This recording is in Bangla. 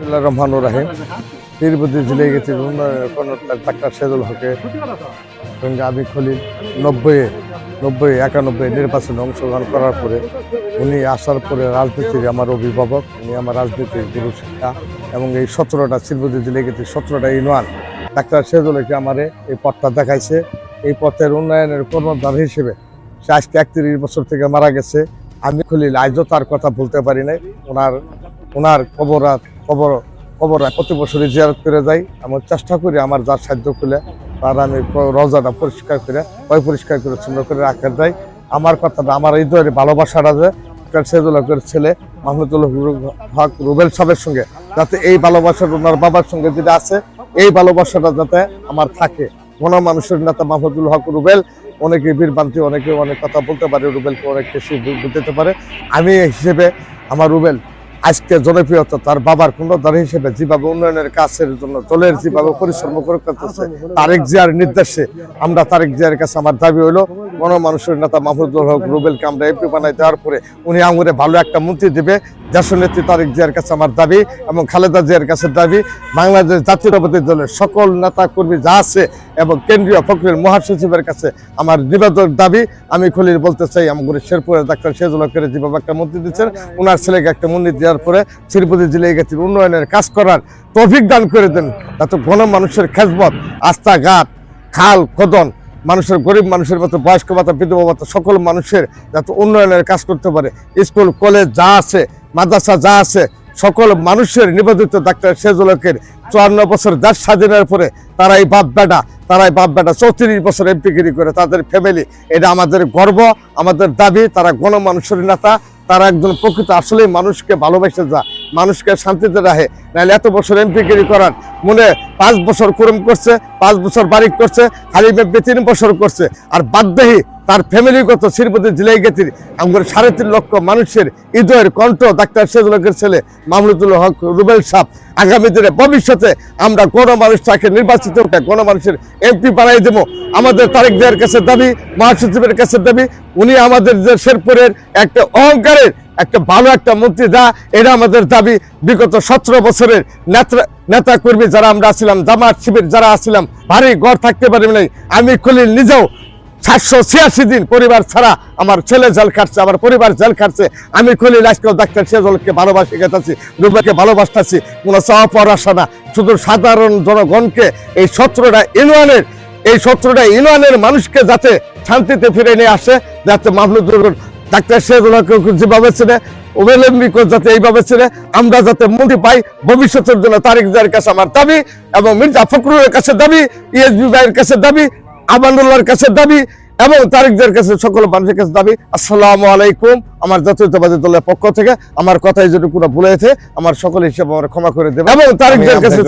বিসমিল্লাহির রহমানির রহিম। পীরবতী জেলায় গেছি উন্নয়নের ডাক্তার সেজুল হকের সঙ্গে আমি খলিল 91 নির্বাচনে অংশগ্রহণ করার পরে উনি আসার পরে রাজনীতির আমার অভিভাবক, উনি আমার রাজনীতির গুরু শিক্ষা এবং এই 17টা পীরবতী জেলায় গেছি 17টা ইউনিয়ন ডাক্তার সেজুলকে আমারে এই পথটা দেখাইছে। এই পথের উন্নয়নের কর্মধার হিসেবে সে আজকে 31 বছর থেকে মারা গেছে। আমি খলিল আজও তার কথা বলতে পারি নাই। ওনার কবর প্রতি বছরই জিয়ারত করে যাই। আমি চেষ্টা করি আমার যার সাহায্য করলে তার আমি রওজাটা পরিষ্কার করে সুন্দর করে রাখতে যাই। আমার কথাটা আমার এই ধরে ভালোবাসাটা যে সেজুল হকের ছেলে মাহমুদুল হক রুবেল সাহেবের সঙ্গে যাতে এই ভালোবাসাটা ওনার বাবার সঙ্গে যেটা আছে এই ভালোবাসাটা যাতে আমার থাকে। গণমানুষের নেতা মাহমুদুল হক রুবেল অনেকে বীরবান্তি, অনেকে অনেক কথা বলতে পারে, রুবেলকে অনেক কিছু বুঝতে পারে। আমি হিসেবে আমার রুবেল আজকে জনপ্রিয়তা তার বাবার কুণ্ডধার হিসেবে যেভাবে উন্নয়নের কাজের জন্য দলের যেভাবে পরিশ্রম করে করতেছে তারেক জিয়ার নির্দেশে আমরা তারেক জিয়ার কাছে আমার দাবি হইল গণমানুষের নেতা মাহমুদুল হক রুবেলকে আমরা এমপি বানাই দেওয়ার পরে উনি আঙুরে ভালো একটা মন্ত্রী দেবে। দেশনেত্রী তারেক জিয়ার কাছে আমার দাবি এবং খালেদা জিয়ার কাছে দাবি, বাংলাদেশ জাতীয়তাবাদী দলের সকল নেতা কর্মী যা আছে এবং কেন্দ্রীয় ফখরুল মহাসচিবের কাছে আমার নিবেদন দাবি। আমি খলিল বলতে চাই আমাদের শেরপুরের ডাক্তার সেজুল হকের যেভাবে একটা মন্ত্রী দিচ্ছেন ওনার ছেলেকে একটা মন্দির দেওয়ার পরে পীরবতী জেলায় গেছে উন্নয়নের কাজ করার তৌফিক দান করে দেন, যাতে গণমানুষের খেজমত, রাস্তাঘাট, খাল খোদন, মানুষের গরিব মানুষের মতো বয়স্ক ভাতা, বিধবা ভাতা সকল মানুষের যাতে উন্নয়নের কাজ করতে পারে। স্কুল কলেজ যা আছে, মাদ্রাসা যা আছে, সকল মানুষের নিবেদিত ডাক্তার সেজুল হকের 54 বছর দেশ স্বাধীনের পরে তারাই বাপ বেটা 34 বছর এমপিগিরি করে তাদের ফ্যামিলি, এটা আমাদের গর্ব, আমাদের দাবি। তারা গণমানুষের নেতা, তারা একজন প্রকৃত আসলেই মানুষকে ভালোবেসে যা মানুষকে শান্তিতে রাখে। নাহলে এত বছর এমপিগিরি করার মনে 5 বছর কুরুম করছে, 5 বছর বারিক করছে, হালিমে 3 বছর করছে, আর বাদদেহি তার ফ্যামিলিগত পীরবতী জেলায় গেতির আমাদের 3.5 লক্ষ মানুষের হৃদয়ের কণ্ঠ ডাক্তার সেজুল হকের ছেলে মাহমুদুল হক রুবেল সাহেব। আগামী দিনে ভবিষ্যতে আমরা গণমানুষটাকে নির্বাচিত গণমানুষের এমপি বানাই দেবো। আমাদের তারেক জিয়ার কাছে দাবি, মহাসচিবের কাছে দাবি, উনি আমাদের যে শেরপুরের একটা অহংকারের একটা ভালো একটা মন্ত্রী যা এটা আমাদের দাবি। বিগত 17 বছরের নেতা কর্মী যারা আমরা ছিলাম, জামাত শিবির যারা ছিলাম, ভারী ঘর থাকতে পারি নাই। আমি খলিল নিজেও 786 দিন পরিবার ছাড়া আমার ছেলে জেল খাটছে, আমার পরিবার জেল খাটছে। আমি খলিল আজকেও ডাক্তার সেজুলকে ভালোবাসি গেছি, রুবেলকে ভালোবাসতেছি, কোনো চাওয়া পাওয়ার আশা না। শুধু সাধারণ জনগণকে এই 17টা ইউনিয়নের মানুষকে যাতে শান্তিতে ফিরে নিয়ে আসে, যাতে মাহমুদুল ডাক্তার সেজুল হক যেভাবে ছিল ওবেলম্বিক যাতে এইভাবে ছিল আমরা যাতে মুক্তি পাই। ভবিষ্যতের জন্য তারেক জিয়ার কাছে আমার দাবি এবং মির্জা ফখরুলের কাছে দাবি, ইএসবি ভাইয়ের কাছে দাবি, আমানুল্লাহর কাছে দাবি এবং তারেক জিয়ার কাছে সকল মানুষের কাছে দাবি। আসসালামু আলাইকুম। আমার জাতীয়তাবাদী দলের পক্ষ থেকে আমার কথাই যদি পুরো ভুলে গেছে আমার সকল হিসেবে আমার ক্ষমা করে দেবে এবং তারেক জিয়ার কাছে